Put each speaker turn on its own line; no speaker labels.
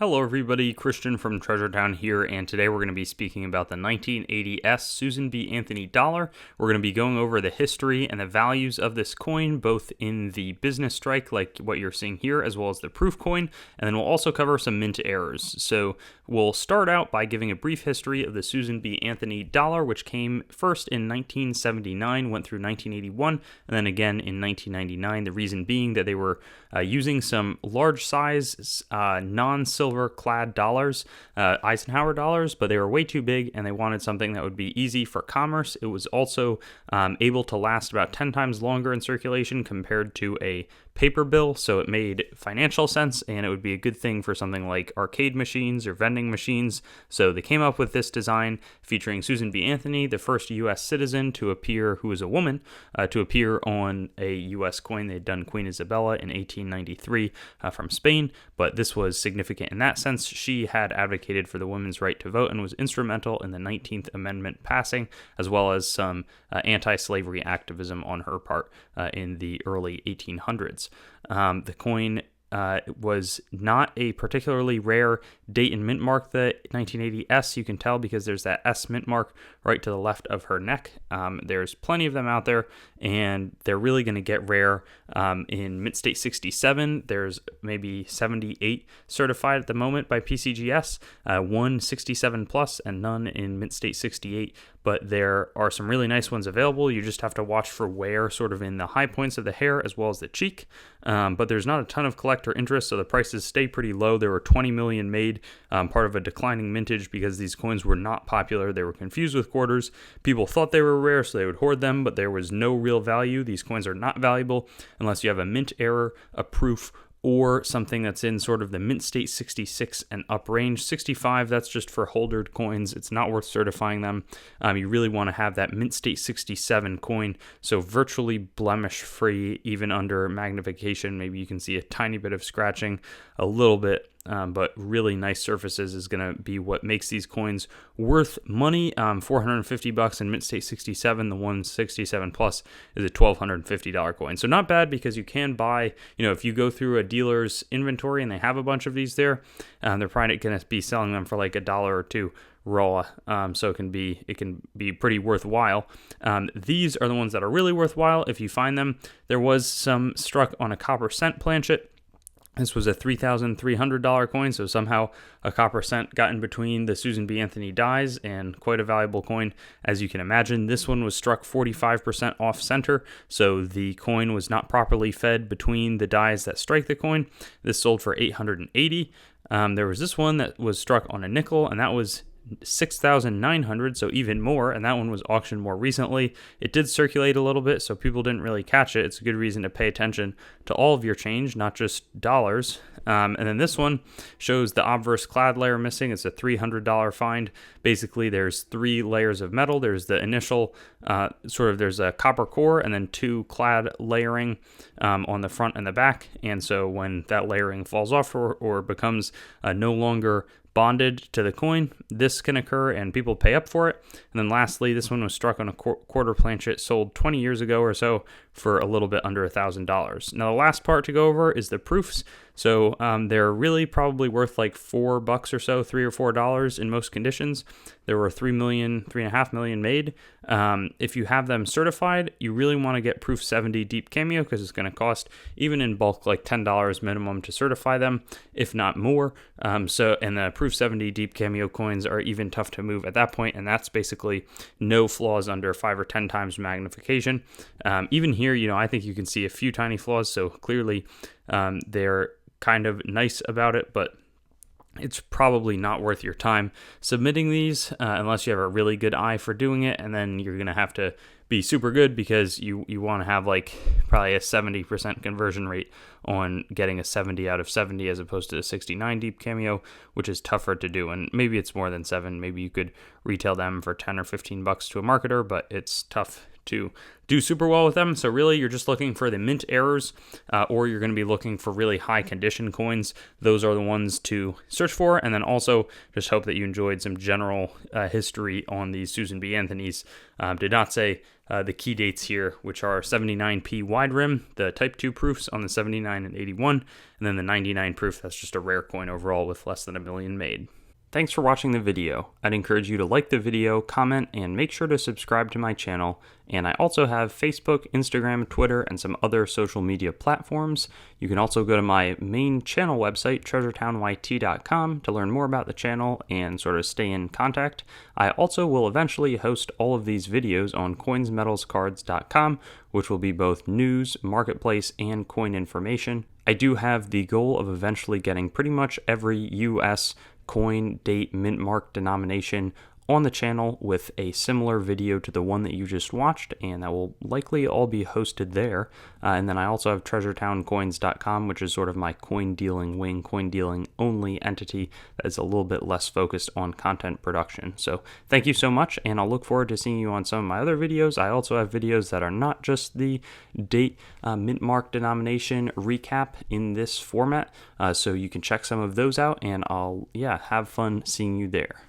Hello everybody, Christian from Treasure Town here, and today we're going to be speaking about the 1980s Susan B. Anthony dollar. We're going to be going over the history and the values of this coin, both in the business strike, like what you're seeing here, as well as the proof coin, and then we'll also cover some mint errors. So we'll start out by giving a brief history of the Susan B. Anthony dollar, which came first in 1979, went through 1981, and then again in 1999, the reason being that they were using some large size non-silver clad dollars, Eisenhower dollars, but they were way too big and they wanted something that would be easy for commerce. It was also able to last about 10 times longer in circulation compared to a paper bill, so it made financial sense and it would be a good thing for something like arcade machines or vending machines. So they came up with this design featuring Susan B. Anthony, the first U.S. citizen to appear, who was a woman, to appear on a U.S. coin. They'd done Queen Isabella in 1893 from Spain, but this was significant in that sense. She had advocated for the women's right to vote and was instrumental in the 19th Amendment passing, as well as some anti-slavery activism on her part in the early 1800s. The coin was not a particularly rare date and mint mark, the 1980 S. You can tell because there's that S mint mark right to the left of her neck. There's plenty of them out there, and they're really going to get rare. In Mint State 67, there's maybe 78 certified at the moment by PCGS, one 67 plus, and none in Mint State 68. But there are some really nice ones available. You just have to watch for wear sort of in the high points of the hair as well as the cheek. But there's not a ton of collector interest, so the prices stay pretty low. There were 20 million made, part of a declining mintage because these coins were not popular. They were confused with quarters. People thought they were rare, so they would hoard them, but there was no real value. These coins are not valuable unless you have a mint error, a proof, or something that's in sort of the Mint State 66 and up range. 65, that's just for holdered coins. It's not worth certifying them. You really want to have that Mint State 67 coin, so virtually blemish-free, even under magnification. Maybe you can see a tiny bit of scratching, a little bit, but really nice surfaces is going to be what makes these coins worth money. $450 in Mint State 67. The 167 plus is a $1,250 coin. So not bad, because you can buy, if you go through a dealer's inventory and they have a bunch of these there, they're probably going to be selling them for like $1 or $2 raw, so it can be pretty worthwhile. These are the ones that are really worthwhile if you find them. There was some struck on a copper cent planchet. This was a $3,300 coin, so somehow a copper cent got in between the Susan B. Anthony dies, and quite a valuable coin, as you can imagine. This one was struck 45% off center, so the coin was not properly fed between the dies that strike the coin. This sold for $880. There was this one that was struck on a nickel, and that was $6,900, so even more, and that one was auctioned more recently. It did circulate a little bit, so people didn't really catch it. It's a good reason to pay attention to all of your change, not just dollars. And then this one shows the obverse clad layer missing. It's a $300 find. Basically, there's 3 layers of metal. There's the initial there's a copper core and then 2 clad layering on the front and the back. And so when that layering falls off or becomes no longer bonded to the coin, this can occur and people pay up for it. And then lastly, this one was struck on a quarter planchet, sold 20 years ago or so for a little bit under $1,000. Now the last part to go over is the proofs. So they're really probably worth like $4 or so, $3 or $4 in most conditions. There were 3.5 million made. If you have them certified, you really want to get proof 70 deep cameo, because it's going to cost, even in bulk, like $10 minimum to certify them, if not more. And the proof 70 deep cameo coins are even tough to move at that point, and that's basically no flaws under 5 or 10 times magnification. Even here, I think you can see a few tiny flaws, so clearly they're kind of nice about it, but it's probably not worth your time submitting these unless you have a really good eye for doing it, and then you're going to have to be super good, because you want to have like probably a 70% conversion rate on getting a 70 out of 70 as opposed to a 69 deep cameo, which is tougher to do. And maybe it's more than 7. Maybe you could retail them for $10 or $15 to a marketer, but it's tough to do super well with them. So really, you're just looking for the mint errors, or you're going to be looking for really high condition coins. Those are the ones to search for. And then also just hope that you enjoyed some general history on these Susan B. Anthony's. Did not say the key dates here, which are 79p wide rim, the type 2 proofs on the 79 and 81, and then the 99 proof. That's just a rare coin overall with less than 1 million made. Thanks for watching the video. I'd encourage you to like the video, comment, and make sure to subscribe to my channel. And I also have Facebook, Instagram, Twitter, and some other social media platforms. You can also go to my main channel website, treasuretownYT.com, to learn more about the channel and sort of stay in contact. I also will eventually host all of these videos on coinsmetalscards.com, which will be both news, marketplace, and coin information. I do have the goal of eventually getting pretty much every US coin, date, mint mark, denomination on the channel with a similar video to the one that you just watched, and that will likely all be hosted there. And then I also have treasuretowncoins.com, which is sort of my coin dealing wing, coin dealing only entity that is a little bit less focused on content production. So thank you so much, and I'll look forward to seeing you on some of my other videos. I also have videos that are not just the date, mint mark, denomination recap in this format, so you can check some of those out, and I'll have fun seeing you there.